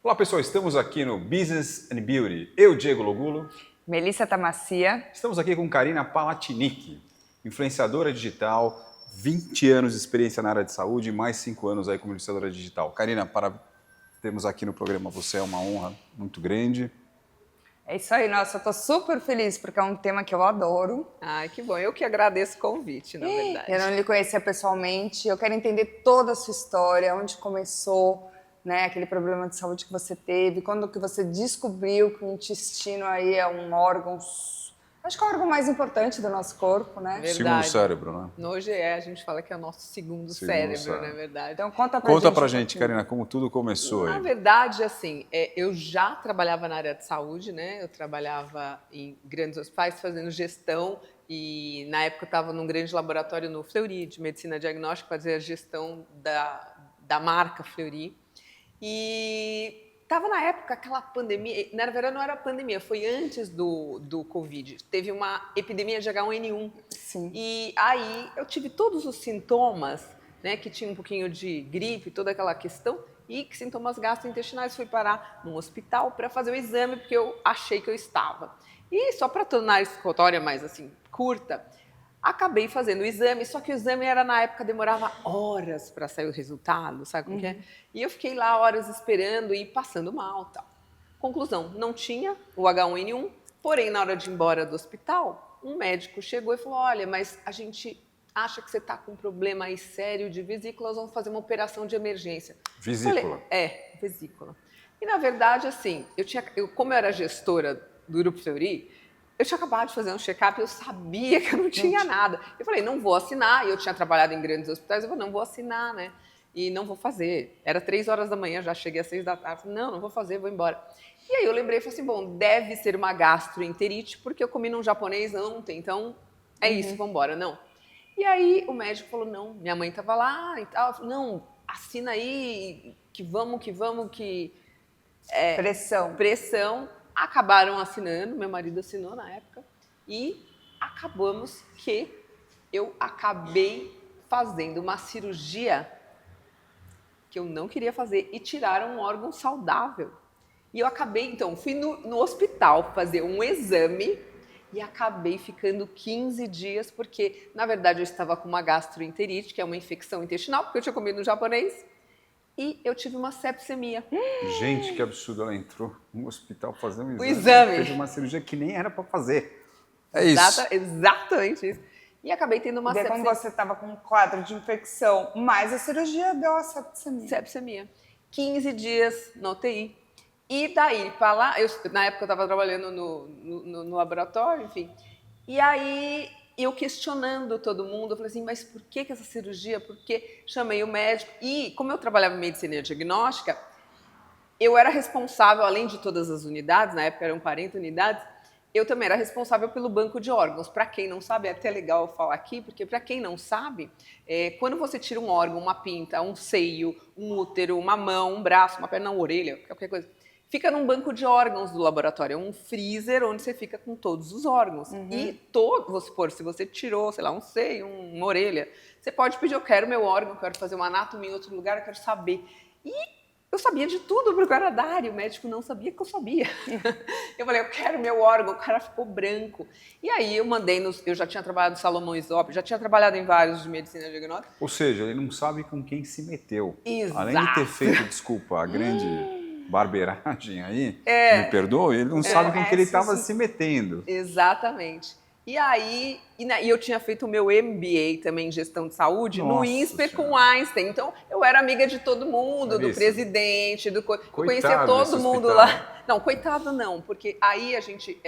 Olá pessoal, estamos aqui no Business and Beauty. Eu, Diego Logulo. Melissa Tamassia. Estamos aqui com Karina Palatinic, influenciadora digital, 20 anos de experiência na área de saúde e mais 5 anos aí como influenciadora digital. Karina, para termos aqui no programa você é uma honra muito grande. É isso aí, nossa, eu tô super feliz porque é um tema que eu adoro. Ai, que bom. Eu que agradeço o convite, na verdade. Eu não lhe conhecia pessoalmente, eu quero entender toda a sua história, onde começou, né, aquele problema de saúde que você teve, quando que você descobriu que o intestino aí é um órgão, acho que é o órgão mais importante do nosso corpo, né? Verdade. Segundo cérebro, né? No GE a gente fala que é o nosso segundo cérebro, não é verdade? Então conta pra gente, Karina, como tudo começou aí. Na verdade, assim, eu já trabalhava na área de saúde, né? Eu trabalhava em grandes hospitais fazendo gestão e na época eu estava num grande laboratório no Fleury de medicina diagnóstica, fazia a gestão da marca Fleury. E estava na época aquela pandemia, na verdade não era pandemia, foi antes do Covid. Teve uma epidemia de H1N1. Sim. E aí eu tive todos os sintomas, né, que tinha um pouquinho de gripe, toda aquela questão, e que sintomas gastrointestinais. Fui parar num hospital para fazer o exame, porque eu achei que eu estava. E só para tornar a história mais assim, curta, acabei fazendo o exame, só que o exame era na época, demorava horas para sair o resultado, sabe como que é? E eu fiquei lá horas esperando e passando mal, tal. Conclusão, não tinha o H1N1, porém na hora de ir embora do hospital, um médico chegou e falou: olha, mas a gente acha que você está com um problema aí sério de vesícula, nós vamos fazer uma operação de emergência. Vesícula? Falei, vesícula. E na verdade, assim, como eu era gestora do Grupo Fleury, eu tinha acabado de fazer um check-up e eu sabia que eu não tinha nada. Eu falei, não vou assinar. E eu tinha trabalhado em grandes hospitais. Eu falei, não vou assinar, né? E não vou fazer. Era 3 horas da manhã, já cheguei às 6 da tarde. Falei, não vou fazer, vou embora. E aí eu lembrei e falei assim, bom, deve ser uma gastroenterite, porque eu comi num japonês ontem, então é isso, vamos embora. Não. E aí o médico falou, não, minha mãe estava lá e tal. Eu falei, não, assina aí, que vamos, que... Pressão. Acabaram assinando, meu marido assinou na época, e acabamos que eu acabei fazendo uma cirurgia que eu não queria fazer e tiraram um órgão saudável. E eu acabei, então, fui no hospital fazer um exame e acabei ficando 15 dias, porque, na verdade, eu estava com uma gastroenterite, que é uma infecção intestinal, porque eu tinha comido no japonês, e eu tive uma sepsemia. Gente, que absurdo, ela entrou no hospital fazendo um exame. Fez uma cirurgia que nem era para fazer. É isso. Exatamente isso. E acabei tendo uma sepsemia. Como você estava com um quadro de infecção, mas a cirurgia deu a sepsemia. Sepsemia. 15 dias na UTI. E daí para lá, na época eu estava trabalhando no laboratório, enfim. E aí eu questionando todo mundo, eu falei assim, mas por que essa cirurgia? Porque chamei o médico. E como eu trabalhava em medicina diagnóstica, eu era responsável, além de todas as unidades, na época eram 40 unidades, eu também era responsável pelo banco de órgãos. Para quem não sabe, é até legal eu falar aqui, porque para quem não sabe, quando você tira um órgão, uma pinta, um seio, um útero, uma mão, um braço, uma perna, uma orelha, qualquer coisa, fica num banco de órgãos do laboratório, é um freezer onde você fica com todos os órgãos. E vamos supor, se você tirou, sei lá, um seio, uma orelha, você pode pedir, eu quero meu órgão, eu quero fazer uma anatomia em outro lugar, eu quero saber. E eu sabia de tudo porque eu era da área, o médico não sabia que eu sabia. Eu falei, eu quero meu órgão, o cara ficou branco. E aí eu mandei, eu já tinha trabalhado no Salomão Isop, já tinha trabalhado em vários de medicina diagnóstica. Ou seja, ele não sabe com quem se meteu. Exato. Além de ter feito, desculpa, a grande barbeiragem aí, me perdoe, ele não sabe com que ele estava se metendo. Exatamente. E aí, e eu tinha feito o meu MBA também em gestão de saúde no INSPER com Einstein. Então, eu era amiga de todo mundo, do presidente, eu conhecia todo mundo lá. Não, coitado não, porque aí a gente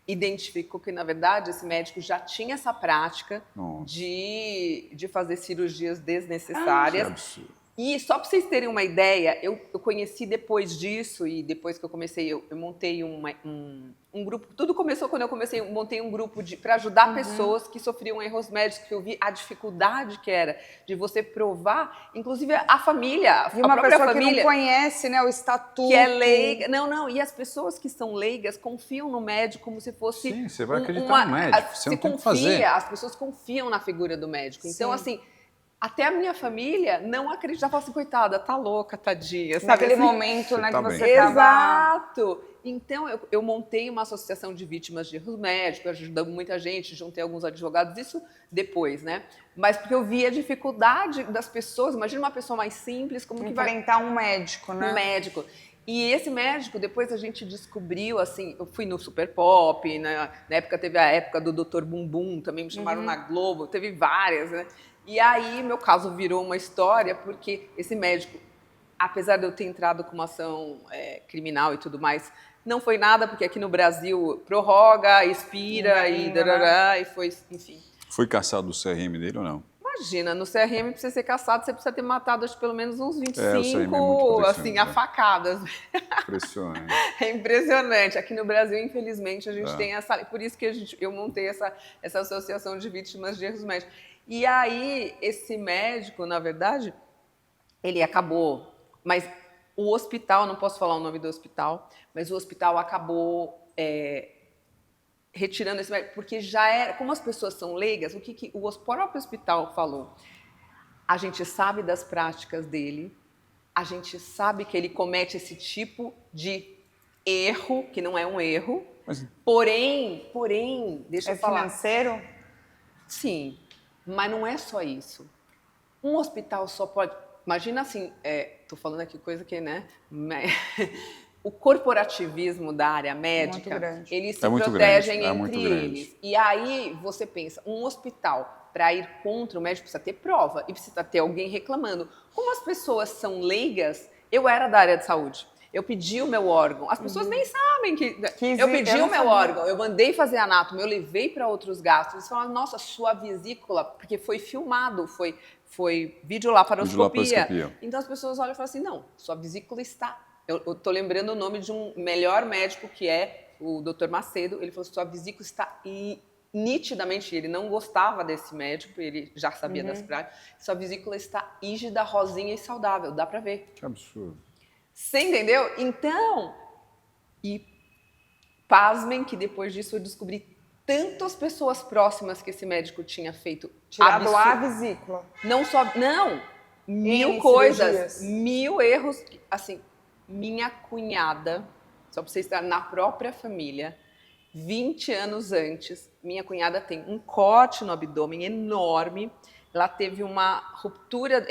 identificou que, na verdade, esse médico já tinha essa prática de fazer cirurgias desnecessárias. Que absurdo. E só para vocês terem uma ideia, eu conheci depois disso, e depois que eu comecei, eu montei um grupo. Tudo começou quando eu montei um grupo para ajudar pessoas que sofriam erros médicos, que eu vi a dificuldade que era de você provar, inclusive a família, e uma a própria pessoa família, que não conhece, né, o estatuto. Que é leiga. Não, e as pessoas que são leigas confiam no médico como se fosse... Sim, você vai acreditar no médico, você não tem o que fazer. As pessoas confiam na figura do médico. Então, assim, Até a minha família não acreditava, assim, coitada, tá louca, tadinha, sabe? Naquele Assim, momento, né, tá que bem. você tava... Exato! Então, eu montei uma associação de vítimas de erros médicos, ajudamos muita gente, juntei alguns advogados, isso depois, né? Mas porque eu vi a dificuldade das pessoas, imagina uma pessoa mais simples, como que vai... Enfrentar um médico, né? Um médico. E esse médico, depois a gente descobriu, assim, eu fui no Super Pop, na época teve a época do Dr. Bumbum, também me chamaram na Globo, teve várias, né? E aí, meu caso virou uma história, porque esse médico, apesar de eu ter entrado com uma ação criminal e tudo mais, não foi nada, porque aqui no Brasil prorroga, expira e darará, e foi, enfim. Foi caçado o CRM dele ou não? Imagina, no CRM, para você ser caçado, você precisa ter matado acho, pelo menos uns 25, o CRM é muito assim, a facadas. Impressionante. É impressionante. Aqui no Brasil, infelizmente, a gente tem essa... Por isso que eu montei essa associação de vítimas de erros médicos. E aí, esse médico, na verdade, ele acabou... Mas o hospital, não posso falar o nome do hospital, mas o hospital acabou retirando esse médico, porque já era... Como as pessoas são leigas, o que o próprio hospital falou? A gente sabe das práticas dele, a gente sabe que ele comete esse tipo de erro, que não é um erro, porém, deixa eu falar... financeiro? Sim, mas não é só isso. Um hospital só pode... Imagina assim, tô falando aqui coisa que, né? O corporativismo da área médica, eles se protegem entre eles. E aí você pensa, um hospital, para ir contra o médico, precisa ter prova e precisa ter alguém reclamando. Como as pessoas são leigas, eu era da área de saúde. Eu pedi o meu órgão. As pessoas nem sabem que eu pedi o meu órgão. Eu mandei fazer anátomo, eu levei para outros gastos. Eles falaram, nossa, sua vesícula, porque foi filmado, foi videolaparoscopia. Então as pessoas olham e falam assim, não, sua vesícula está... Eu tô lembrando o nome de um melhor médico que é o Dr. Macedo. Ele falou, sua vesícula está nitidamente, ele não gostava desse médico, ele já sabia das práticas. Sua vesícula está rígida, rosinha e saudável, dá para ver. Que absurdo. Você entendeu? Então, e pasmem que depois disso eu descobri tantas pessoas próximas que esse médico tinha feito. Tirado a vesícula. Não, mil coisas, mil erros. Assim, minha cunhada, só para você estar na própria família, 20 anos antes, minha cunhada tem um corte no abdômen enorme. Ela teve uma ruptura,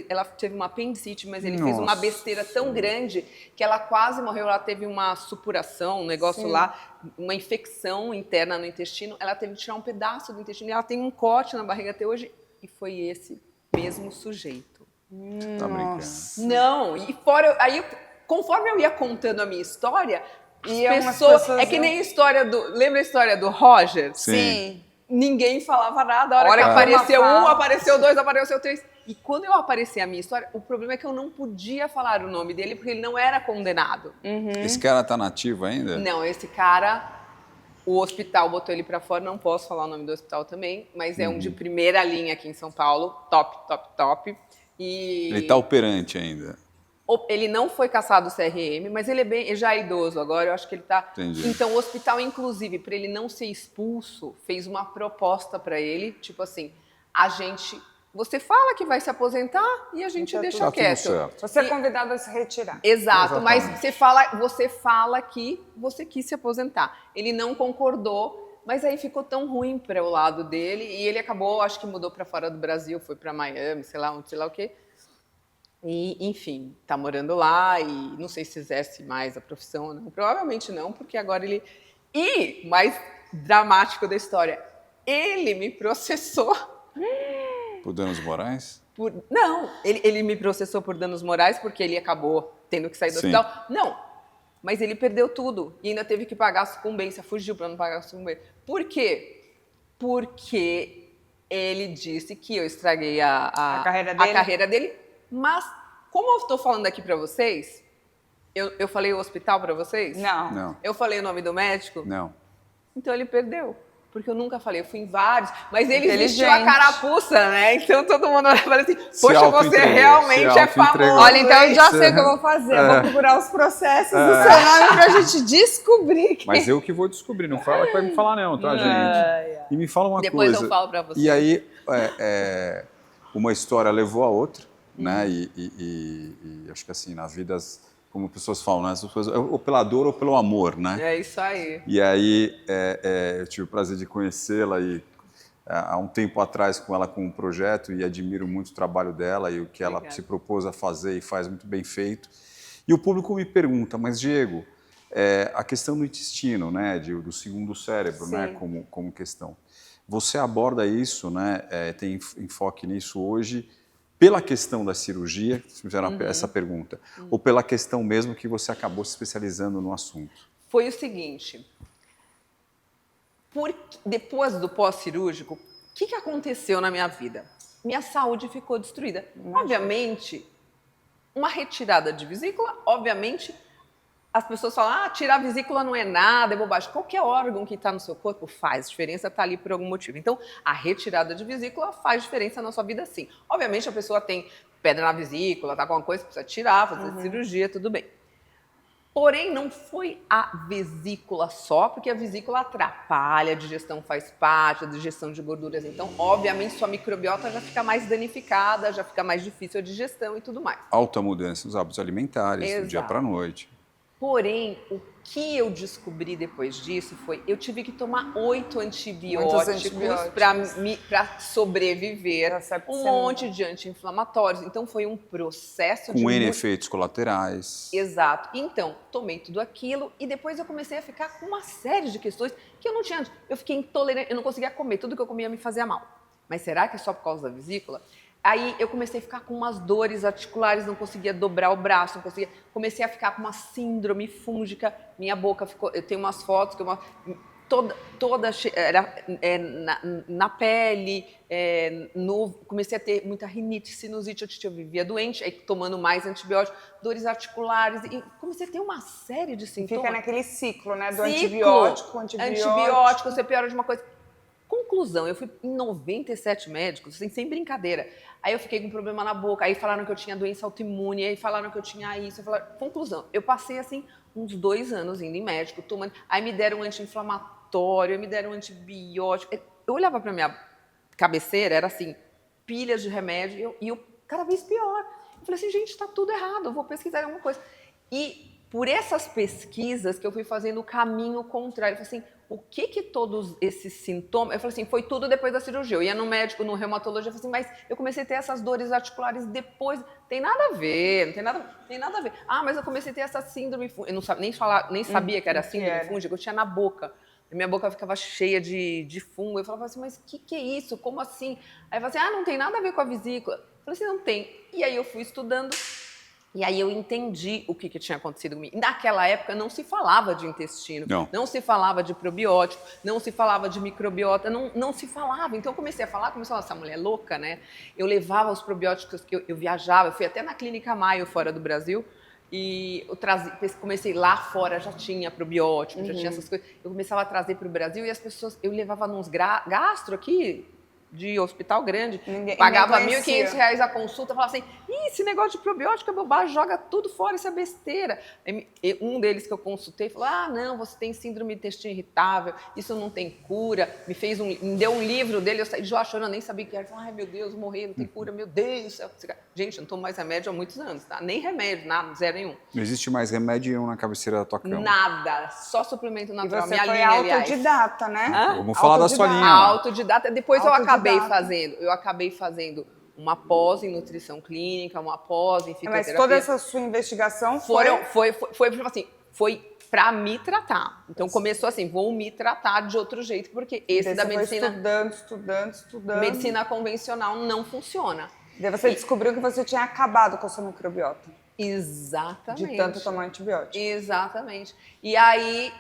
ela teve uma apendicite, mas ele fez uma besteira tão grande que ela quase morreu. Ela teve uma supuração, um negócio lá, uma infecção interna no intestino. Ela teve que tirar um pedaço do intestino e ela tem um corte na barriga até hoje. E foi esse mesmo sujeito. Tá brincando. Não, e fora... Aí, conforme eu ia contando a minha história, as pessoas... É que nem a história do... Lembra a história do Roger? Sim. Ninguém falava nada. A hora que apareceu um, apareceu dois, apareceu três. E quando eu apareci a minha história, o problema é que eu não podia falar o nome dele porque ele não era condenado. Esse cara tá nativo ainda? Não, esse cara, o hospital botou ele pra fora, não posso falar o nome do hospital também, mas é um de primeira linha aqui em São Paulo, top. E ele tá operante ainda? Ele não foi caçado do CRM, mas ele já é idoso agora, eu acho que ele tá... Entendi. Então, o hospital, inclusive, para ele não ser expulso, fez uma proposta para ele, tipo assim, você fala que vai se aposentar e a gente deixa quieto. Você é convidado a se retirar. Exato, mas você fala que você quis se aposentar. Ele não concordou, mas aí ficou tão ruim para o lado dele e ele acabou, acho que mudou para fora do Brasil, foi para Miami, sei lá o quê. E, enfim, tá morando lá e não sei se exerce mais a profissão ou não. Provavelmente não, porque agora ele... E, mais dramático da história, ele me processou. Por danos morais? Não, ele me processou por danos morais porque ele acabou tendo que sair do hospital. Não, mas ele perdeu tudo e ainda teve que pagar a sucumbência, fugiu para não pagar a sucumbência. Por quê? Porque ele disse que eu estraguei a carreira dele. Mas, como eu estou falando aqui para vocês, eu falei o hospital para vocês? Não. Eu falei o nome do médico? Não. Então ele perdeu. Porque eu nunca falei, eu fui em vários. Mas ele vestiu a carapuça, né? Então todo mundo fala assim, poxa, você realmente é famoso. Olha, então eu já sei o que eu vou fazer. Eu vou procurar os processos do seu nome pra gente descobrir. Mas eu que vou descobrir, não fala que vai me falar não, tá, gente? E me fala uma coisa. Depois eu falo pra você. E aí, uma história levou a outra, né? E acho que assim, na vida, como pessoas falam, né? As pessoas, ou pela dor ou pelo amor, né? É isso aí. E aí eu tive o prazer de conhecê-la e há um tempo atrás com ela com um projeto e admiro muito o trabalho dela e o que ela Obrigada. se propôs a fazer e faz muito bem feito. E o público me pergunta, mas Diego, a questão do intestino, né, do segundo cérebro, né, como questão. Você aborda isso, né, tem enfoque nisso hoje pela questão da cirurgia, se fizeram essa pergunta, ou pela questão mesmo que você acabou se especializando no assunto? Foi o seguinte, depois do pós-cirúrgico, o que aconteceu na minha vida? Minha saúde ficou destruída. Obviamente, uma retirada de vesícula, obviamente, as pessoas falam, tirar a vesícula não é nada, é bobagem. Qualquer órgão que está no seu corpo faz diferença, está ali por algum motivo. Então, a retirada de vesícula faz diferença na sua vida, sim. Obviamente, a pessoa tem pedra na vesícula, tá com alguma coisa, precisa tirar, fazer cirurgia, tudo bem. Porém, não foi a vesícula só, porque a vesícula atrapalha, a digestão faz parte, a digestão de gorduras. Então, obviamente, sua microbiota já fica mais danificada, já fica mais difícil a digestão e tudo mais. Alta mudança nos hábitos alimentares, do dia para a noite. Porém, o que eu descobri depois disso foi eu tive que tomar 8 antibióticos para sobreviver, um monte de anti-inflamatórios. Então, foi um processo com N efeitos colaterais. Exato. Então, tomei tudo aquilo e depois eu comecei a ficar com uma série de questões que eu não tinha antes. Eu fiquei intolerante, eu não conseguia comer, tudo que eu comia me fazia mal. Mas será que é só por causa da vesícula? Aí eu comecei a ficar com umas dores articulares, não conseguia dobrar o braço, não conseguia. Comecei a ficar com uma síndrome fúngica, minha boca ficou. Eu tenho umas fotos que eu toda era na pele, comecei a ter muita rinite, sinusite, eu vivia doente, aí tomando mais antibiótico, dores articulares, e comecei a ter uma série de sintomas. Fica naquele ciclo, né, do antibiótico, você piora de uma coisa. Conclusão, eu fui em 97 médicos, assim, sem brincadeira. Aí eu fiquei com problema na boca, aí falaram que eu tinha doença autoimune, aí falaram que eu tinha isso. Conclusão, eu passei assim uns 2 anos indo em médico, tomando, aí me deram um anti-inflamatório, me deram um antibiótico. Eu olhava para minha cabeceira, era assim, pilhas de remédio, e eu cada vez pior. Eu falei assim, gente, está tudo errado, eu vou pesquisar alguma coisa. E por essas pesquisas que eu fui fazendo o caminho contrário, eu falei assim, o que todos esses sintomas... Eu falei assim, foi tudo depois da cirurgia. Eu ia no médico, no reumatologista, eu falei assim, mas eu comecei a ter essas dores articulares depois. Tem nada a ver, não tem nada a ver. Mas eu comecei a ter essa síndrome fúngica. Eu não nem sabia que era síndrome fúngica, eu tinha na boca. Minha boca ficava cheia de fungo. Eu falava assim, mas o que é isso? Como assim? Aí eu falei assim, não tem nada a ver com a vesícula. Eu falei assim, não tem. E aí eu fui estudando. E aí eu entendi o que tinha acontecido comigo. Naquela época não se falava de intestino, não se falava de probiótico, não se falava de microbiota, não se falava. Então eu comecei a falar, essa mulher é louca, né? Eu levava os probióticos que eu viajava, eu fui até na Clínica Maio, fora do Brasil, e eu comecei lá fora, já tinha probiótico, já tinha essas coisas. Eu começava a trazer para o Brasil e as pessoas, eu levava nos gastro aqui, de hospital grande, pagava R$1.500 a consulta, falava assim, esse negócio de probiótico é bobagem, joga tudo fora, isso é besteira. Um deles que eu consultei falou, não, você tem síndrome de intestino irritável, isso não tem cura, me deu um livro dele, eu saí de lá chorando, nem sabia o que era, falei, ai meu Deus, vou morrer, não tem cura, meu Deus do céu. Gente, eu não tomo mais remédio há muitos anos, tá? Nem remédio, nada, zero nenhum. Não existe mais remédio nenhum na cabeceira da tua cama? Nada, só suplemento natural. E você foi autodidata, né? Vamos falar da sua linha. Autodidata, depois eu acabei fazendo uma pós em nutrição clínica, uma pós em fitoterapia. Mas toda essa sua investigação foi para me tratar. Então começou assim, vou me tratar de outro jeito, porque esse da medicina... estudando. Medicina convencional não funciona. Daí você descobriu que você tinha acabado com a sua microbiota. Exatamente. De tanto tomar antibiótico. Exatamente. E aí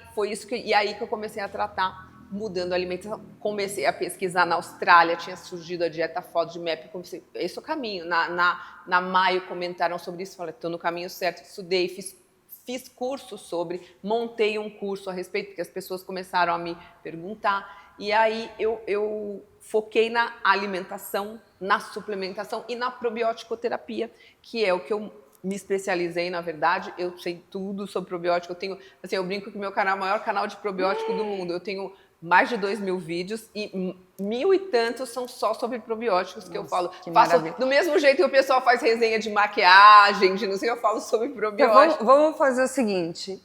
que eu comecei a tratar, mudando a alimentação. Comecei a pesquisar na Austrália, tinha surgido a dieta FODMAP, comecei, esse é o caminho. Na Maio comentaram sobre isso, falei, estou no caminho certo, estudei, fiz curso sobre, montei um curso a respeito, porque as pessoas começaram a me perguntar. E aí eu foquei na alimentação, na suplementação e na probiótico-terapia, que é o que eu me especializei, na verdade. Eu sei tudo sobre probiótico. Eu brinco que meu canal é o maior canal de probiótico do mundo. Eu tenho mais de 2.000 vídeos e 1.000 e tantos são só sobre probióticos que eu falo. que Faço maravilha. do mesmo jeito que o pessoal faz resenha de maquiagem, de não sei, eu falo sobre Então, probióticos. vamos fazer o seguinte.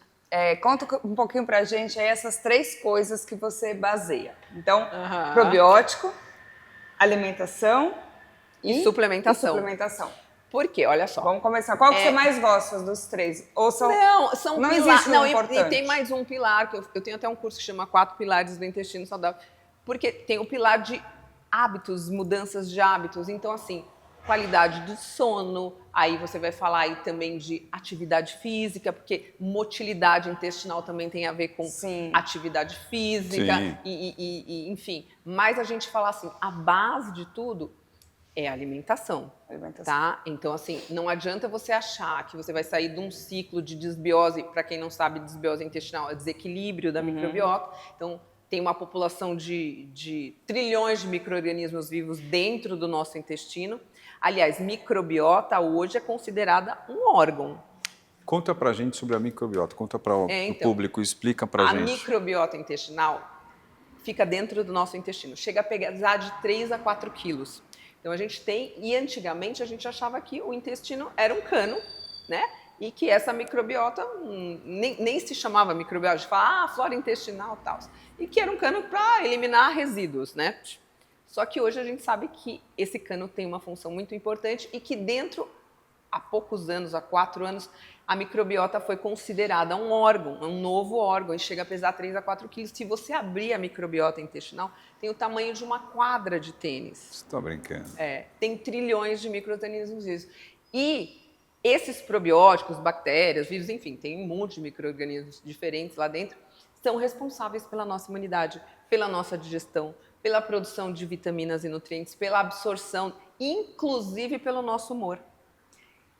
Conta um pouquinho pra gente aí essas 3 coisas que você baseia. Então, Aham. probiótico, alimentação E suplementação. E suplementação. Por quê? Olha só. Vamos começar. Qual que você mais gosta dos 3? Ou são... Não, são não pilares. existe um Não, importante. e tem mais um pilar, que eu tenho até um curso que chama 4 Pilares do Intestino Saudável. Porque tem o pilar de hábitos, mudanças de hábitos. Então, assim, qualidade do sono, aí você vai falar aí também de atividade física, porque motilidade intestinal também tem a ver com Sim. atividade física, Sim. enfim. Mas a gente fala assim, a base de tudo é a alimentação. Tá? Então, assim, não adianta você achar que você vai sair de um ciclo de desbiose. Para quem não sabe, desbiose intestinal é desequilíbrio da microbiota. Então, tem uma população de trilhões de micro-organismos vivos dentro do nosso intestino. Aliás, microbiota hoje é considerada um órgão. Conta pra gente sobre a microbiota, conta para o Então, público, explica pra A gente. microbiota intestinal fica dentro do nosso intestino. Chega a pesar de 3 a 4 quilos. Então a gente tem, e antigamente a gente achava que o intestino era um cano, né? E que essa microbiota nem se chamava microbiota, a gente fala, flora intestinal e tal. E que era um cano para eliminar resíduos, né? Só que hoje a gente sabe que esse cano tem uma função muito importante e que dentro, há poucos anos, há 4 anos, a microbiota foi considerada um órgão, um novo órgão, e chega a pesar 3 a 4 quilos. Se você abrir a microbiota intestinal, tem o tamanho de uma quadra de tênis. Você tá brincando? Tem trilhões de micro-organismos vivos. E esses probióticos, bactérias, vírus, enfim, tem um monte de micro-organismos diferentes lá dentro, são responsáveis pela nossa imunidade, pela nossa digestão, pela produção de vitaminas e nutrientes, pela absorção, inclusive pelo nosso humor.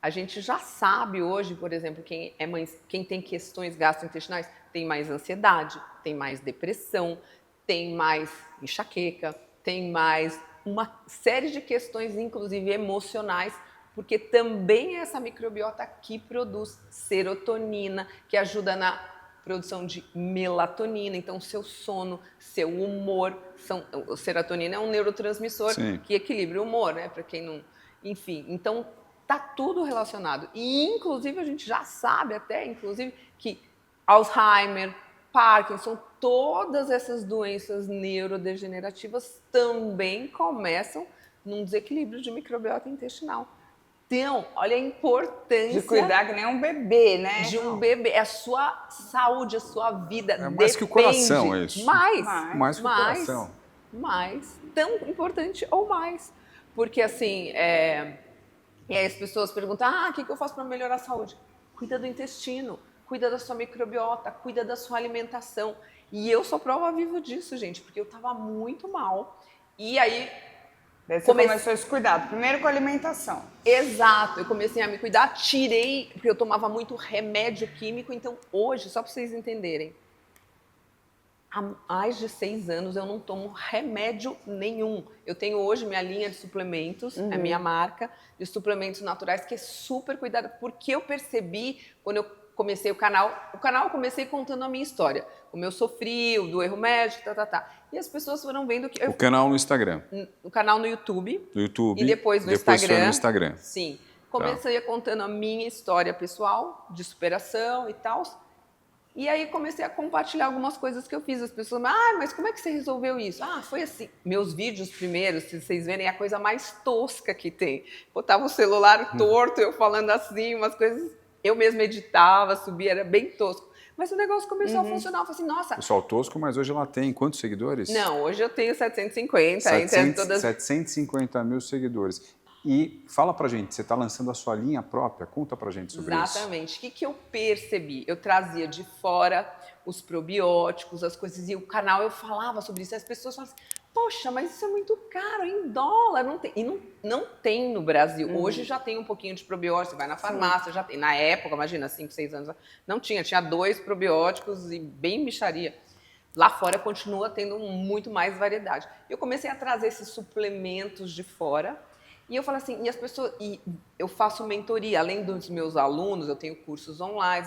A gente já sabe hoje, por exemplo, quem tem questões gastrointestinais tem mais ansiedade, tem mais depressão, tem mais enxaqueca, tem mais uma série de questões, inclusive emocionais, porque também é essa microbiota que produz serotonina, que ajuda na produção de melatonina. Então, seu sono, seu humor, serotonina é um neurotransmissor Sim. que equilibra o humor, né? Para quem não... Enfim, então tá tudo relacionado. E, inclusive, a gente já sabe até, inclusive, que Alzheimer, Parkinson, todas essas doenças neurodegenerativas também começam num desequilíbrio de microbiota intestinal. Então, olha a importância de cuidar que nem um bebê, né? de um bebê. É a sua saúde, a sua vida. É mais que o coração, é isso. Mais que o coração. Mais. Tão importante ou mais. Porque, assim, e aí as pessoas perguntam, o que eu faço para melhorar a saúde? Cuida do intestino, cuida da sua microbiota, cuida da sua alimentação. E eu sou prova viva disso, gente, porque eu estava muito mal. E aí... Daí você começou esse cuidado, primeiro com a alimentação. Exato, eu comecei a me cuidar, tirei, porque eu tomava muito remédio químico, então hoje, só para vocês entenderem, há mais de 6 anos eu não tomo remédio nenhum. Eu tenho hoje minha linha de suplementos, a minha marca de suplementos naturais, que é super cuidada, porque eu percebi, quando eu comecei o canal eu comecei contando a minha história, como eu sofri, do erro médico, E as pessoas foram vendo que... O canal no Instagram. O canal no YouTube. No YouTube. E depois no Depois Instagram. foi no Instagram. Sim. Comecei contando a minha história pessoal, de superação e tal. E aí comecei a compartilhar algumas coisas que eu fiz. As pessoas, mas como é que você resolveu isso? Foi assim. Meus vídeos primeiros, se vocês verem, é a coisa mais tosca que tem. Botava o celular torto, eu falando assim, umas coisas... Eu mesma editava, subia, era bem tosco. Mas o negócio começou a funcionar. Eu falei assim, nossa... Pessoal tosco, mas hoje ela tem quantos seguidores? Não, hoje eu tenho 750. Entre todas... 750 mil seguidores. E fala pra gente, você está lançando a sua linha própria? Conta pra gente sobre isso. Exatamente. O que eu percebi? Eu trazia de fora os probióticos, as coisas, e o canal eu falava sobre isso. E as pessoas falavam assim, poxa, mas isso é muito caro, em dólar, não tem. E não tem no Brasil. Hoje já tem um pouquinho de probiótico, você vai na farmácia, já tem. Na época, imagina, 5, 6 anos, não tinha. Tinha 2 probióticos e bem mixaria. Lá fora continua tendo muito mais variedade. Eu comecei a trazer esses suplementos de fora. E eu falo assim, e as pessoas, e eu faço mentoria, além dos meus alunos, eu tenho cursos online,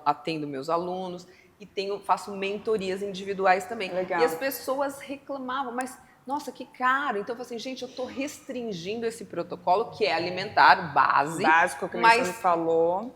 atendo meus alunos, e faço mentorias individuais também. Legal. E as pessoas reclamavam, mas nossa, que caro. Então eu falei assim, gente, eu estou restringindo esse protocolo, que é alimentar Básico, que mas você me falou.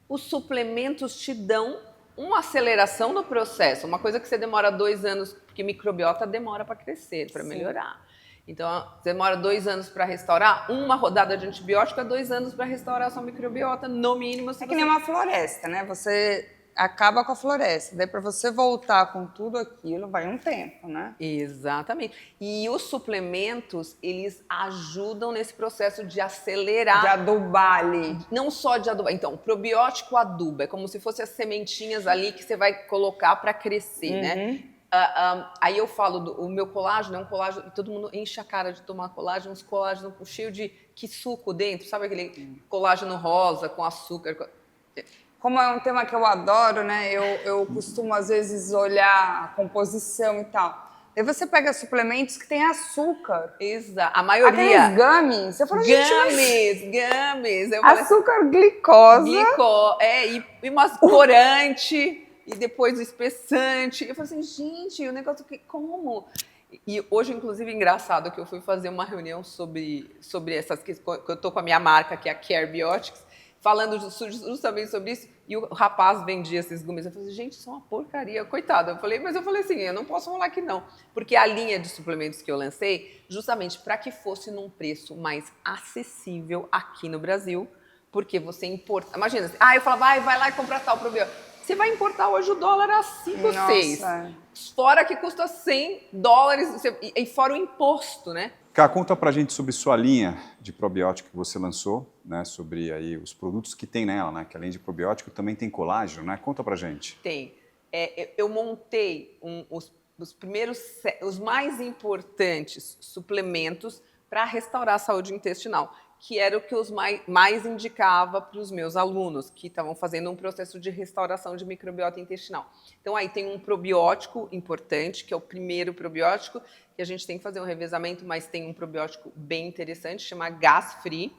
os suplementos te dão uma aceleração no processo, uma coisa que você demora 2 anos, porque microbiota demora para crescer, para melhorar. Então, você demora 2 anos para restaurar, uma rodada de antibiótico é 2 anos para restaurar a sua microbiota, no mínimo. É que nem uma floresta, né? Você acaba com a floresta, daí para você voltar com tudo aquilo vai um tempo, né? Exatamente. E os suplementos, eles ajudam nesse processo de acelerar. De adubar ali. Não só de adubar. Então, o probiótico aduba, é como se fossem as sementinhas ali que você vai colocar para crescer, né? Aí eu falo, o meu colágeno é um colágeno, e todo mundo enche a cara de tomar colágeno, uns colágenos cheio de que suco dentro, sabe aquele colágeno rosa com açúcar? Como é um tema que eu adoro, né? Eu costumo, às vezes, olhar a composição e tal. Aí você pega suplementos que tem açúcar. Exato. A maioria. Aqueles gummies. Você fala, gente, Gummies. açúcar, glicose. E umas corante, e depois o espessante. Eu falei assim, gente, o negócio que como? E hoje, inclusive, engraçado que eu fui fazer uma reunião sobre essas questões, que eu tô com a minha marca, que é a Care Biotics, falando justamente sobre isso, e o rapaz vendia esses gummies. Eu falei, gente, isso é uma porcaria, coitado. Mas eu falei assim, eu não posso falar que não, porque a linha de suplementos que eu lancei, justamente para que fosse num preço mais acessível aqui no Brasil, porque você importa. Imagina, eu falava, vai lá e compra tal probiótico. Você vai importar hoje o dólar a 5, 6. Fora que custa $100, e fora o imposto, né? Cá, conta pra gente sobre sua linha de probiótico que você lançou, né? Sobre aí os produtos que tem nela, né? Que além de probiótico também tem colágeno, né? Conta pra gente. Tem. Eu montei os primeiros, os mais importantes suplementos para restaurar a saúde intestinal, que era o que eu mais indicava para os meus alunos, que estavam fazendo um processo de restauração de microbiota intestinal. Então, aí tem um probiótico importante, que é o primeiro probiótico, que a gente tem que fazer um revezamento, mas tem um probiótico bem interessante, chama Gas Free.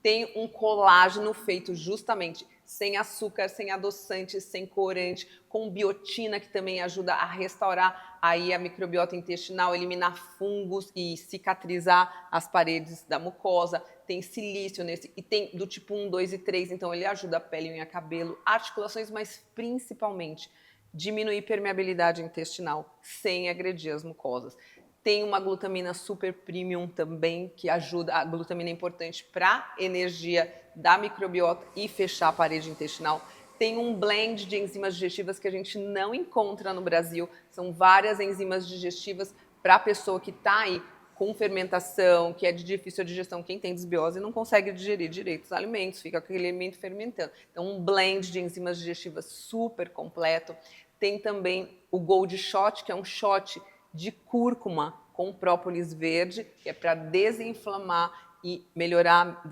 Tem um colágeno feito justamente sem açúcar, sem adoçante, sem corante, com biotina, que também ajuda a restaurar aí a microbiota intestinal, eliminar fungos e cicatrizar as paredes da mucosa. Tem silício nesse, e tem do tipo 1, 2 e 3, então ele ajuda a pele, unha, cabelo, articulações, mas principalmente diminuir permeabilidade intestinal sem agredir as mucosas. Tem uma glutamina super premium também, que ajuda, a glutamina é importante para energia da microbiota e fechar a parede intestinal. Tem um blend de enzimas digestivas que a gente não encontra no Brasil. São várias enzimas digestivas para a pessoa que está aí com fermentação, que é de difícil digestão. Quem tem desbiose não consegue digerir direito os alimentos, fica com aquele alimento fermentando. Então, um blend de enzimas digestivas super completo. Tem também o Gold Shot, que é um shot de cúrcuma com própolis verde, que é para desinflamar e melhorar,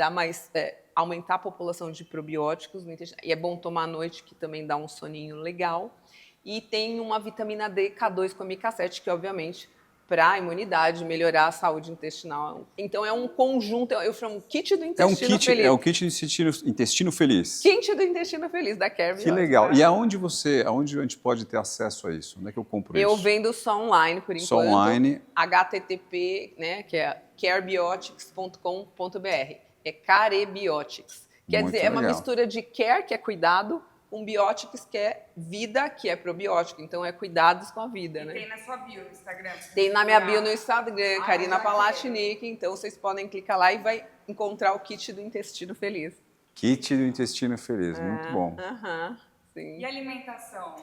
aumentar a população de probióticos no intestino. E é bom tomar à noite, que também dá um soninho legal. E tem uma vitamina D, K2 com ômega 7, que obviamente para a imunidade, melhorar a saúde intestinal. Então é um conjunto, eu chamo kit do intestino feliz. É o kit do intestino feliz. Kit do intestino feliz da Care Que legal. E aonde a gente pode ter acesso a isso? Onde é que eu compro isso? Eu vendo só online, por enquanto. Só online. HTTP, né, que é carebiotics.com.br. É Carebiotics. Quer dizer, é uma mistura de care, que é cuidado, com biotics, que é vida, que é probiótico. Então, é cuidados com a vida, né? Tem na sua bio no Instagram? Tem na minha bio no Instagram, Karina Palatnik. Então, vocês podem clicar lá e vai encontrar o kit do intestino feliz. Kit do intestino feliz, muito bom. Sim. E alimentação?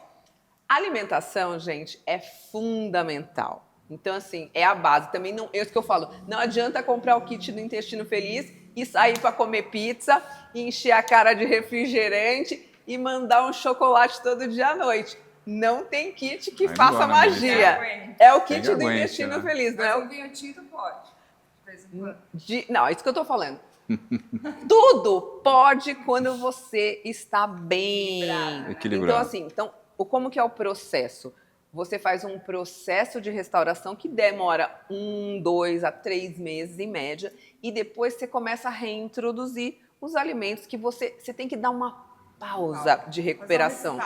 A alimentação, gente, é fundamental. Então, assim, é a base. Também não, é isso que eu falo, não adianta comprar o kit do intestino feliz e sair para comer pizza, e encher a cara de refrigerante e mandar um chocolate todo dia à noite. Não tem kit que faça magia. É o kit do intestino feliz, não é? O vinho tinto pode. Não, é isso que eu tô falando. Tudo pode quando você está bem equilibrado. Então, como que é o processo? Você faz um processo de restauração que demora 1, 2 a 3 meses em média, e depois você começa a reintroduzir os alimentos que você tem que dar uma pausa de recuperação.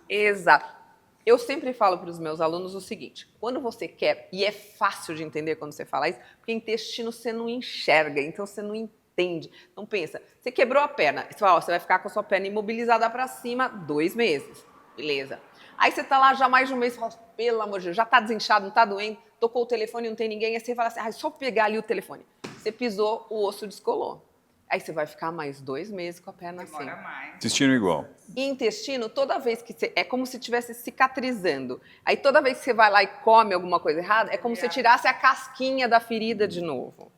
Exato. Eu sempre falo para os meus alunos o seguinte, quando você quer, e é fácil de entender quando você fala isso, porque intestino você não enxerga, então você não entende. Então pensa, você quebrou a perna, você fala, ó, você vai ficar com a sua perna imobilizada para cima 2 meses, beleza. Aí você tá lá já mais de um mês, você fala, pelo amor de Deus, já tá desinchado, não tá doendo, tocou o telefone, não tem ninguém, aí você fala assim, só pegar ali o telefone. Você pisou, o osso descolou. Aí você vai ficar mais 2 meses com a perna assim. Demora mais. Intestino igual. E intestino, toda vez que você... É como se estivesse cicatrizando. Aí toda vez que você vai lá e come alguma coisa errada, é como se você tirasse a casquinha da ferida de novo.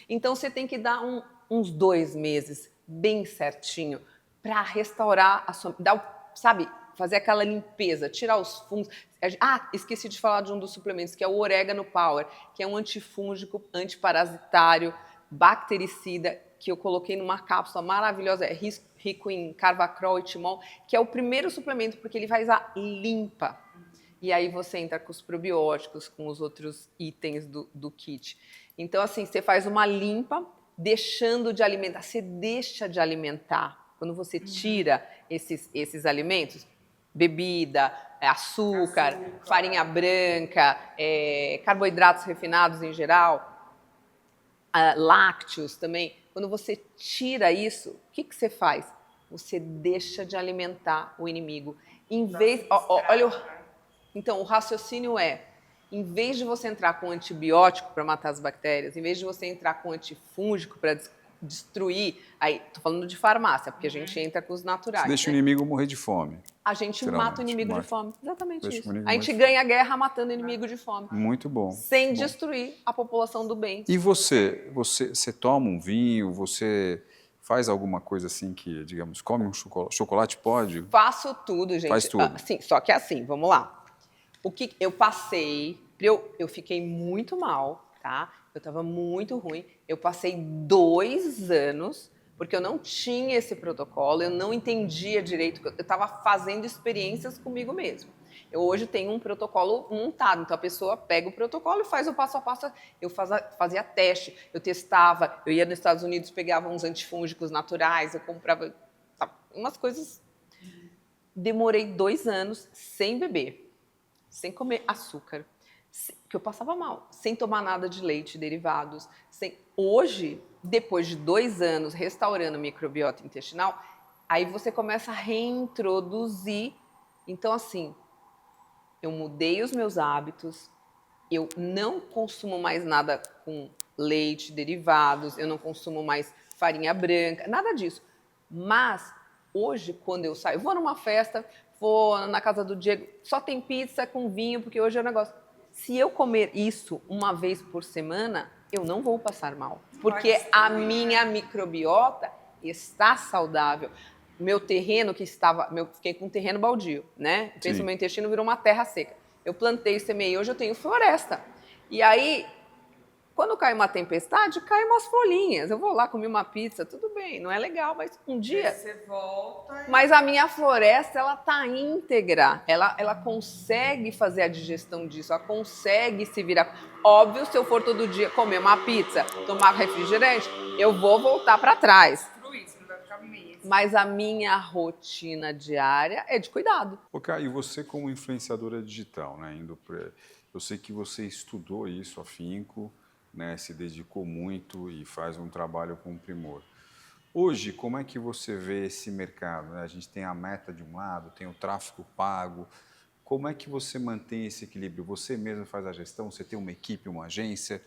Então você tem que dar uns 2 meses bem certinho para restaurar a sua... sabe, fazer aquela limpeza, tirar os fungos. Ah, esqueci de falar de um dos suplementos, que é o Orégano Power, que é um antifúngico, antiparasitário, bactericida, que eu coloquei numa cápsula maravilhosa, é rico em carvacrol e timol, que é o primeiro suplemento, porque ele faz a limpa. E aí você entra com os probióticos, com os outros itens do kit. Então, assim, você faz uma limpa, deixando de alimentar. Você deixa de alimentar. Quando você tira esses alimentos, bebida, açúcar, farinha branca, carboidratos refinados em geral, lácteos também, quando você tira isso, o que você faz? Você deixa de alimentar o inimigo. Em vez, então, o raciocínio é, em vez de você entrar com antibiótico para matar as bactérias, em vez de você entrar com antifúngico para destruir, aí, tô falando de farmácia, porque a gente entra com os naturais. Você deixa né? o inimigo morrer de fome. A gente mata o inimigo de fome. Exatamente Deixa isso. o inimigo A gente morrer de ganha a guerra matando o inimigo de fome. Muito bom. Sem bom. destruir a população do bem. E você toma um vinho, você faz alguma coisa assim que, digamos, come um chocolate? Chocolate pode? Faço tudo, gente. Faz tudo. Sim, só que assim, vamos lá. O que eu passei, eu fiquei muito mal, tá? Eu tava muito ruim. Eu passei 2 anos, porque eu não tinha esse protocolo, eu não entendia direito, eu tava fazendo experiências comigo mesmo. Eu hoje tenho um protocolo montado, então a pessoa pega o protocolo e faz o passo a passo. Eu fazia teste, eu testava, eu ia nos Estados Unidos, pegava uns antifúngicos naturais, eu comprava umas coisas. Demorei 2 anos sem beber, sem comer açúcar, que eu passava mal, sem tomar nada de leite, derivados. Hoje, depois de 2 anos restaurando a microbiota intestinal, aí você começa a reintroduzir. Então, assim, eu mudei os meus hábitos, eu não consumo mais nada com leite, derivados, eu não consumo mais farinha branca, nada disso. Mas hoje, quando eu saio, vou numa festa, vou na casa do Diego, só tem pizza com vinho, porque hoje é o negócio. Se eu comer isso uma vez por semana, eu não vou passar mal, porque a minha microbiota está saudável. Meu terreno que estava, fiquei com um terreno baldio, né? Penso, meu intestino virou uma terra seca. Eu plantei, semeei, hoje eu tenho floresta. E aí, quando cai uma tempestade, cai umas folhinhas. Eu vou lá comer uma pizza, tudo bem, não é legal, mas um dia... Você volta... Mas a minha floresta, ela tá íntegra. Ela consegue fazer a digestão disso, ela consegue se virar. Óbvio, se eu for todo dia comer uma pizza, tomar refrigerante, eu vou voltar para trás. Mas a minha rotina diária é de cuidado. Ok, e você como influenciadora digital, né? Eu sei que você estudou isso afinco, né? Se dedicou muito e faz um trabalho com primor. Hoje, como é que você vê esse mercado? Né? A gente tem a meta de um lado, tem o tráfego pago. Como é que você mantém esse equilíbrio? Você mesmo faz a gestão? Você tem uma equipe, uma agência?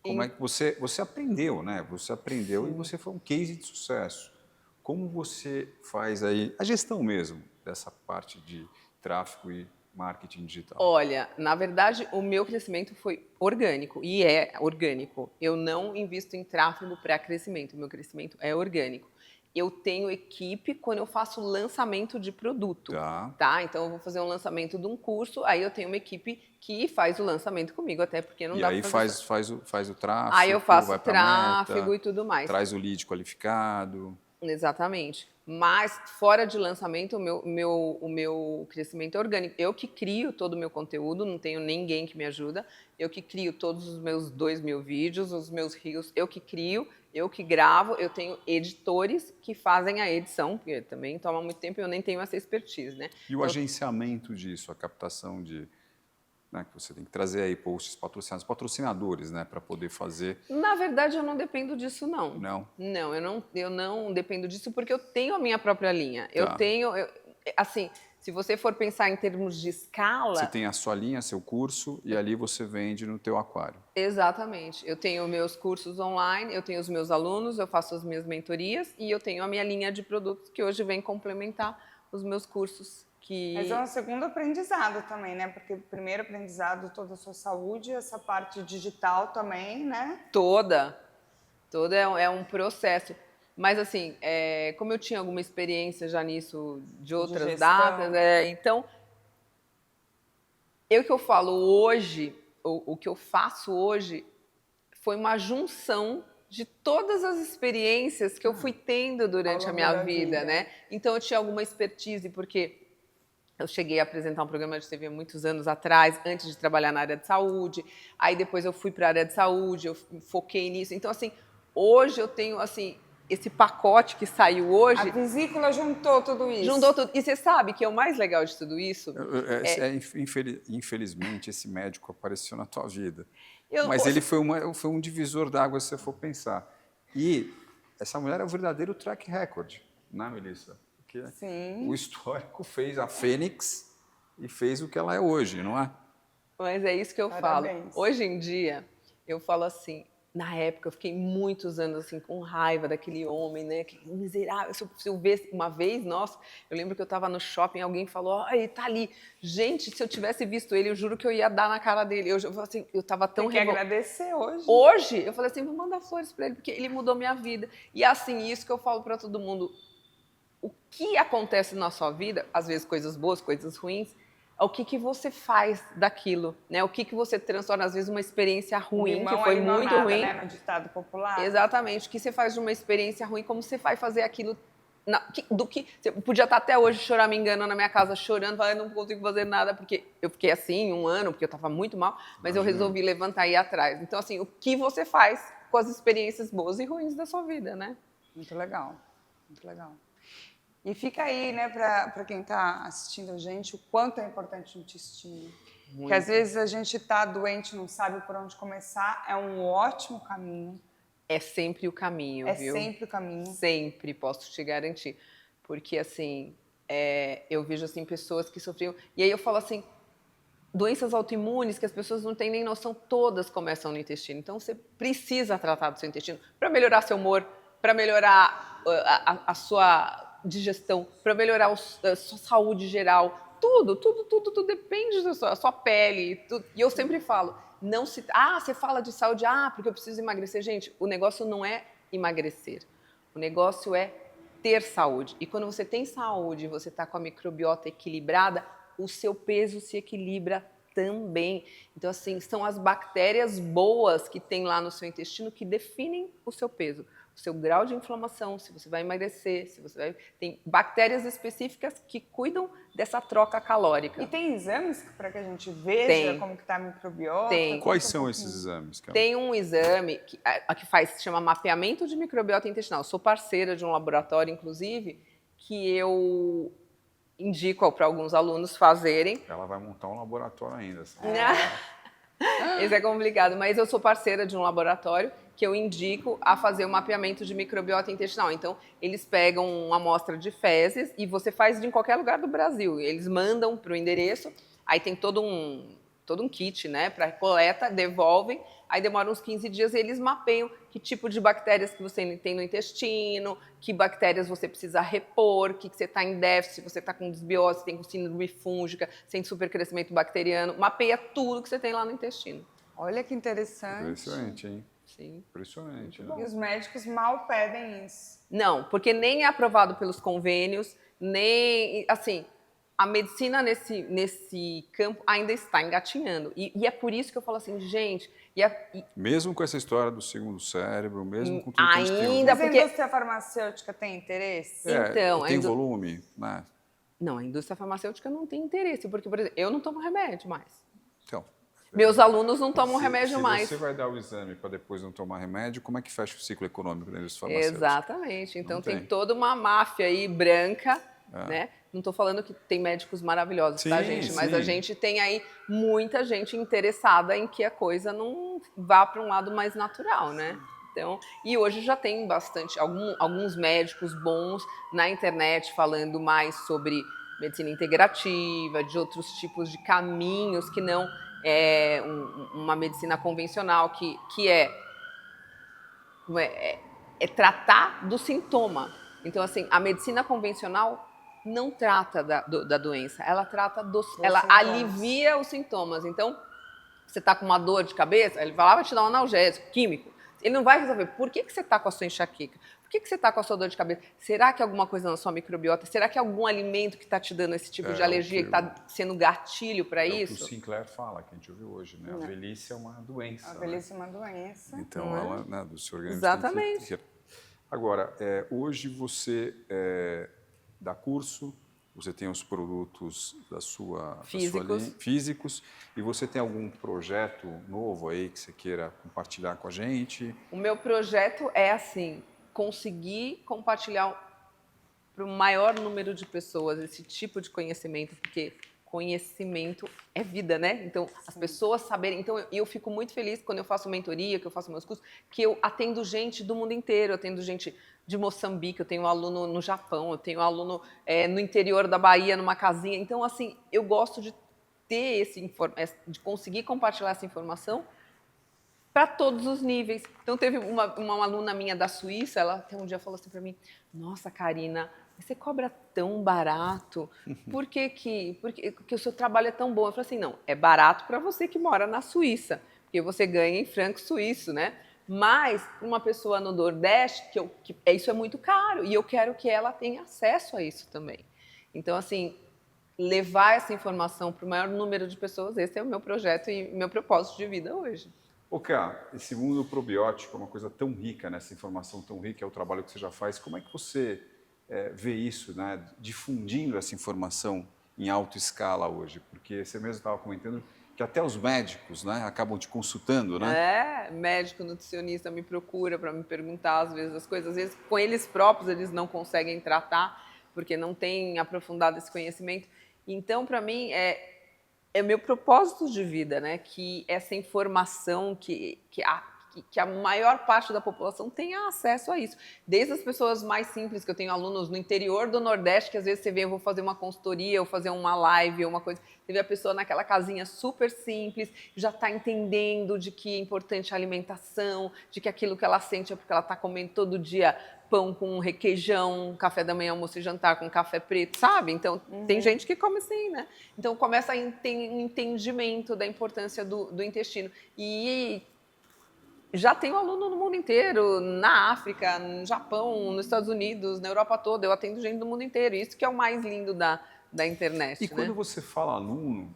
Como é que você aprendeu, né? Você aprendeu. Sim. E você foi um case de sucesso. Como você faz aí a gestão mesmo dessa parte de tráfego e marketing digital? Olha, na verdade, o meu crescimento foi orgânico e é orgânico. Eu não invisto em tráfego para crescimento, o meu crescimento é orgânico. Eu tenho equipe quando eu faço lançamento de produto, tá? Então, eu vou fazer um lançamento de um curso, aí eu tenho uma equipe que faz o lançamento comigo, até porque não dá para fazer. E aí faz o tráfego, aí eu faço vai tráfego meta, e tudo mais. Traz o lead qualificado. Exatamente. Mas, fora de lançamento, o meu crescimento é orgânico. Eu que crio todo o meu conteúdo, não tenho ninguém que me ajuda. Eu que crio todos os meus 2.000 vídeos, os meus reels, eu que crio, eu que gravo, eu tenho editores que fazem a edição, porque também toma muito tempo e eu nem tenho essa expertise, né? E o agenciamento disso, a captação de... Né, que você tem que trazer aí posts patrocinados, patrocinadores, né, para poder fazer... Na verdade, eu não dependo disso, não. Não? Não, eu não dependo disso porque eu tenho a minha própria linha. Eu Tá. tenho, assim, se você for pensar em termos de escala... Você tem a sua linha, seu curso, e ali você vende no teu aquário. Exatamente. Eu tenho meus cursos online, eu tenho os meus alunos, eu faço as minhas mentorias e eu tenho a minha linha de produtos que hoje vem complementar os meus cursos. Mas é um segundo aprendizado também, né? Porque o primeiro aprendizado, toda a sua saúde, essa parte digital também, né? Toda é um processo. Mas assim, como eu tinha alguma experiência já nisso de outras gestão. datas, então o que eu falo hoje, o que eu faço hoje, foi uma junção de todas as experiências que eu fui tendo durante Ao a longo minha da vida, vida. né? Então eu tinha alguma expertise, porque eu cheguei a apresentar um programa de TV há muitos anos atrás, antes de trabalhar na área de saúde. Aí depois eu fui para a área de saúde, eu foquei nisso. Então, assim, hoje eu tenho, assim, esse pacote que saiu hoje... A vesícula juntou tudo isso. Juntou tudo. E você sabe que é o mais legal de tudo isso? Infelizmente, esse médico apareceu na tua vida. Eu- Mas ele foi um divisor d'água, se você for pensar. E essa mulher é o verdadeiro track record, né, Melissa? Porque Sim. o histórico fez a Fênix e fez o que ela é hoje, não é? Mas é isso que eu Parabéns. falo. Hoje em dia, eu falo assim, na época eu fiquei muitos anos assim com raiva daquele homem, né? Que miserável. Se eu ver uma vez, nossa, eu lembro que eu estava no shopping, alguém falou, ah, ele tá ali. Gente, se eu tivesse visto ele, eu juro que eu ia dar na cara dele. Eu assim, eu estava tão Tem que agradecer hoje. Hoje, eu falei assim, vou mandar flores para ele, porque ele mudou minha vida. E assim, isso que eu falo para todo mundo. O que acontece na sua vida, às vezes coisas boas, coisas ruins, é o que você faz daquilo, né? O que você transforma, às vezes, uma experiência ruim, Limão que foi é muito limonada, ruim. né? No ditado popular. Exatamente. O que você faz de uma experiência ruim, como você vai fazer aquilo... Você podia estar até hoje choramingando na minha casa, chorando, falando, não consigo fazer nada, porque eu fiquei assim 1 ano, porque eu estava muito mal, mas eu resolvi levantar e ir atrás. Então, assim, o que você faz com as experiências boas e ruins da sua vida, né? Muito legal, muito legal. E fica aí, né, para quem está assistindo a gente, o quanto é importante o intestino. Porque às vezes a gente está doente, não sabe por onde começar, é um ótimo caminho. É sempre o caminho, viu? É sempre o caminho. Sempre, posso te garantir. Porque, assim, eu vejo, assim, pessoas que sofriam... E aí eu falo assim, doenças autoimunes que as pessoas não têm nem noção, todas começam no intestino. Então, você precisa tratar do seu intestino para melhorar seu humor, para melhorar a sua digestão, para melhorar a sua saúde geral. Tudo depende da sua pele. Tudo. E eu sempre falo, você fala de saúde, porque eu preciso emagrecer. Gente, o negócio não é emagrecer. O negócio é ter saúde. E quando você tem saúde, você está com a microbiota equilibrada, o seu peso se equilibra também. Então, assim, são as bactérias boas que tem lá no seu intestino que definem o seu peso. O seu grau de inflamação, se você vai emagrecer, se você vai... Tem bactérias específicas que cuidam dessa troca calórica. E tem exames para que a gente veja como que está a microbiota? Tem. Quais são esses exames, cara? Tem um exame que se chama mapeamento de microbiota intestinal. Eu sou parceira de um laboratório, inclusive, que eu indico para alguns alunos fazerem. Ela vai montar um laboratório ainda. Assim. Esse é complicado, mas eu sou parceira de um laboratório que eu indico a fazer o mapeamento de microbiota intestinal. Então, eles pegam uma amostra de fezes e você faz em qualquer lugar do Brasil. Eles mandam para o endereço, aí tem todo um kit, né, para coleta, devolvem, aí demora uns 15 dias e eles mapeiam que tipo de bactérias que você tem no intestino, que bactérias você precisa repor, que você está em déficit, você está com desbiose, tem com síndrome fúngica, sem supercrescimento bacteriano, mapeia tudo que você tem lá no intestino. Olha que interessante. Impressionante, hein? Sim. Impressionante. E os médicos mal pedem isso. Não, porque nem é aprovado pelos convênios, nem, assim, a medicina nesse campo ainda está engatinhando. E é por isso que eu falo assim, gente... Mesmo com essa história do segundo cérebro, mesmo com tudo que a gente tem... Ainda Mas porque... a indústria farmacêutica tem interesse? Então, tem volume, né? Não, a indústria farmacêutica não tem interesse, porque, por exemplo, eu não tomo remédio mais. Então, Meus alunos não tomam Se- remédio mais. Se você vai dar o exame para depois não tomar remédio, como é que fecha o ciclo econômico dos farmacêuticos? Exatamente. Então Não tem tem. toda uma máfia aí branca, É. né? Não estou falando que tem médicos maravilhosos, tá, Sim, gente? Mas sim. a gente tem aí muita gente interessada em que a coisa não vá para um lado mais natural, né? Então, e hoje já tem bastante, alguns médicos bons na internet falando mais sobre medicina integrativa, de outros tipos de caminhos que não é uma medicina convencional, que é tratar do sintoma. Então, assim, a medicina convencional não trata da doença, ela trata ela sintomas. alivia os sintomas. Então, você está com uma dor de cabeça, ele vai lá, vai te dar um analgésico químico. Ele não vai resolver. Por que você está com a sua enxaqueca? Por que você está com a sua dor de cabeça? Será que é alguma coisa na sua microbiota? Será que é algum alimento que está te dando esse tipo de alergia, que está sendo gatilho para É o que o isso? Sinclair fala, que a gente ouviu hoje, né? A velhice é uma doença. A né? velhice é uma doença. Então, ela, né, do seu organismo Exatamente. tem que... Agora, hoje você dá curso, você tem os produtos da sua linha, físicos, e você tem algum projeto novo aí que você queira compartilhar com a gente? O meu projeto é, assim, conseguir compartilhar para o maior número de pessoas esse tipo de conhecimento, porque conhecimento é vida, né? Então, as pessoas saberem. Então, eu fico muito feliz quando eu faço mentoria, que eu faço meus cursos, que eu atendo gente do mundo inteiro. Eu atendo gente de Moçambique, eu tenho um aluno no Japão, eu tenho um aluno no interior da Bahia, numa casinha. Então, assim, eu gosto de ter de conseguir compartilhar essa informação para todos os níveis. Então, teve uma aluna minha da Suíça, ela até um dia falou assim para mim: nossa, Karina, você cobra tão barato, por que o seu trabalho é tão bom? Eu falei assim, não, é barato para você que mora na Suíça, porque você ganha em franco suíço, né? Mas uma pessoa no Nordeste, isso é muito caro, e eu quero que ela tenha acesso a isso também. Então, assim, levar essa informação para o maior número de pessoas, esse é o meu projeto e meu propósito de vida hoje. Ô, Cá, esse mundo probiótico é uma coisa tão rica, né? Essa informação tão rica, é o trabalho que você já faz. Como é que você vê isso, né? Difundindo essa informação em alta escala hoje? Porque você mesmo estava comentando que até os médicos, né, acabam te consultando, né? Médico, nutricionista me procura para me perguntar às vezes as coisas. Às vezes com eles próprios eles não conseguem tratar, porque não têm aprofundado esse conhecimento. Então, para mim, é meu propósito de vida, né? Que essa informação, que a maior parte da população tenha acesso a isso. Desde as pessoas mais simples, que eu tenho alunos no interior do Nordeste, que às vezes você vê, eu vou fazer uma consultoria, ou fazer uma live, ou uma coisa, você vê a pessoa naquela casinha super simples, já está entendendo de que é importante a alimentação, de que aquilo que ela sente é porque ela está comendo todo dia pão com requeijão, café da manhã, almoço e jantar com café preto, sabe? Então, tem gente que come assim, né? Então, começa a ter um entendimento da importância do intestino. E já tenho aluno no mundo inteiro, na África, no Japão, nos Estados Unidos, na Europa toda. Eu atendo gente do mundo inteiro. Isso que é o mais lindo da internet, E quando né? você fala aluno,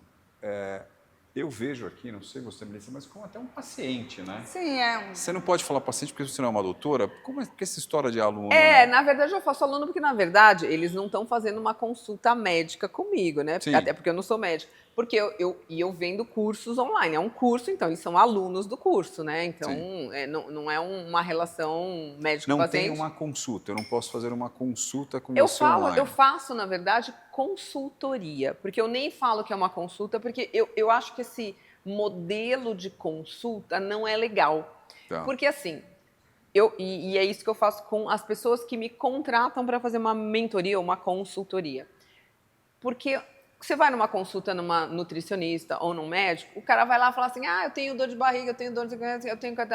eu vejo aqui, não sei você, Melissa, mas como até um paciente, né? Sim, Você não pode falar paciente porque você não é uma doutora? Como é que essa história de aluno? Né? Na verdade eu faço aluno porque, na verdade, eles não estão fazendo uma consulta médica comigo, né? Sim. Até porque eu não sou médica. Porque eu vendo cursos online. É um curso, então eles são alunos do curso, né? Então, não é uma relação médico-paciente. Não tem uma consulta, eu não posso fazer uma consulta com você online. Eu faço, na verdade, consultoria. Porque eu nem falo que é uma consulta, porque eu acho que esse modelo de consulta não é legal. Tá. Porque, assim, e é isso que eu faço com as pessoas que me contratam para fazer uma mentoria ou uma consultoria. Porque você vai numa consulta numa nutricionista ou num médico, o cara vai lá e fala assim, eu tenho dor de barriga, eu tenho dor de cabeça, eu tenho... que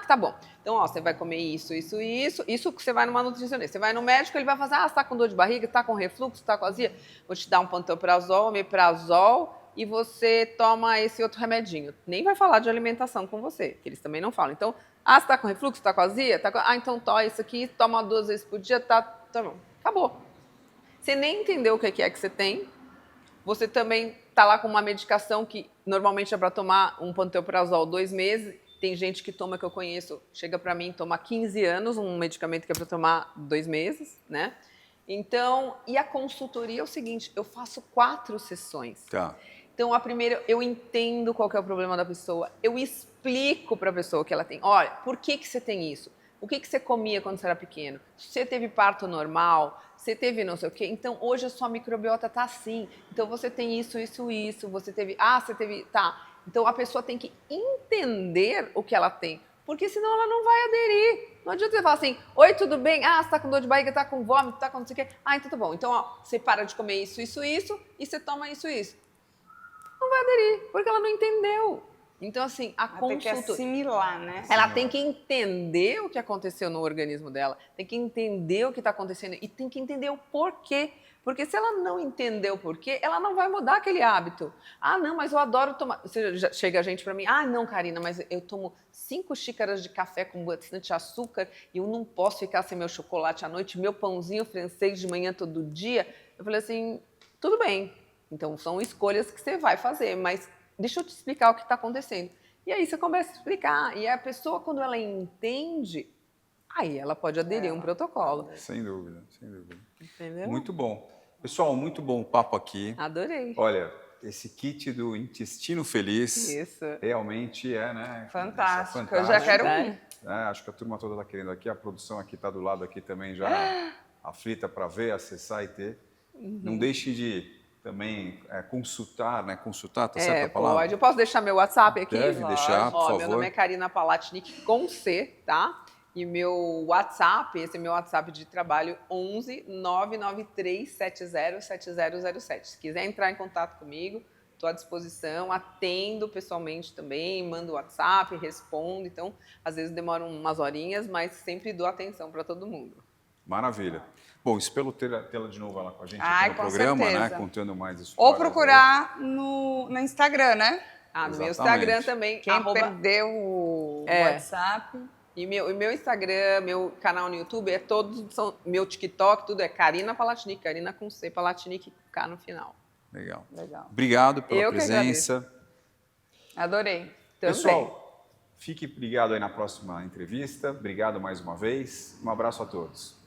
tá bom. Então, ó, você vai comer isso, isso e isso. Isso que você vai numa nutricionista. Você vai no médico, ele vai falar, você tá com dor de barriga, tá com refluxo, tá com azia? Vou te dar um pantoprazol, omeprazol, e você toma esse outro remedinho. Nem vai falar de alimentação com você, que eles também não falam. Então, você tá com refluxo, tá com azia? Então toma isso aqui, toma 2 vezes por dia, tá bom. Acabou. Você nem entendeu o que é que você tem. Você também tá lá com uma medicação que normalmente é para tomar um pantoprazol 2 meses. Tem gente que toma, que eu conheço, chega para mim, toma 15 anos, um medicamento que é para tomar 2 meses, né? Então, e a consultoria é o seguinte, eu faço 4 sessões. Tá. Então, a primeira, eu entendo qual que é o problema da pessoa, eu explico para a pessoa que ela tem. Olha, por que você tem isso? O que você comia quando você era pequeno? Você teve parto normal? Você teve não sei o quê? Então, hoje a sua microbiota tá assim. Então, você tem isso, você teve... você teve... Tá. Então, a pessoa tem que entender o que ela tem, porque senão ela não vai aderir. Não adianta você falar assim, oi, tudo bem? Você tá com dor de barriga, tá com vômito, tá com não sei o quê. Então tá bom. Então, ó, você para de comer isso, e você toma isso. Não vai aderir, porque ela não entendeu. Então, assim, a consulta... Tem que assimilar, né? Ela tem que entender o que aconteceu no organismo dela, tem que entender o que está acontecendo e tem que entender o porquê. Porque se ela não entender o porquê, ela não vai mudar aquele hábito. Não, mas eu adoro tomar... Chega a gente para mim, não, Karina, mas eu tomo 5 xícaras de café com bastante açúcar e eu não posso ficar sem meu chocolate à noite, meu pãozinho francês de manhã todo dia. Eu falei assim, tudo bem, então são escolhas que você vai fazer, mas deixa eu te explicar o que está acontecendo. E aí você começa a explicar, e a pessoa, quando ela entende, aí ela pode aderir a um protocolo. Sem dúvida, sem dúvida. Entendeu? Muito bom. Pessoal, muito bom o papo aqui. Adorei. Olha, esse kit do intestino feliz Isso. realmente é, né? Fantástico. Eu já quero um. Acho que a turma toda está querendo aqui, a produção aqui está do lado aqui também já aflita para ver, acessar e ter. Não deixe de também consultar, né? Consultar, tá certo a palavra? Pode. Eu posso deixar meu WhatsApp aqui? Deve deixar, por favor. Meu nome é Karina Palatnik com C, tá? E meu WhatsApp, esse é meu WhatsApp de trabalho, 11 993 70 7007. Se quiser entrar em contato comigo, estou à disposição, atendo pessoalmente também, mando WhatsApp, respondo. Então, às vezes demoram umas horinhas, mas sempre dou atenção para todo mundo. Maravilha. Bom, espero tê-la de novo lá com a gente aqui no com programa, certeza. né? Contando mais histórias. Ou procurar no Instagram, né? No meu Exatamente. Instagram também. Quem perdeu o WhatsApp. E meu Instagram, meu canal no YouTube, meu TikTok, tudo é Karina Palatnik, Karina com C, Palatnik com K no final. Legal. Legal. Obrigado pela Eu que presença. Adorei. Também. Pessoal, fique ligado aí na próxima entrevista. Obrigado mais uma vez. Um abraço a todos.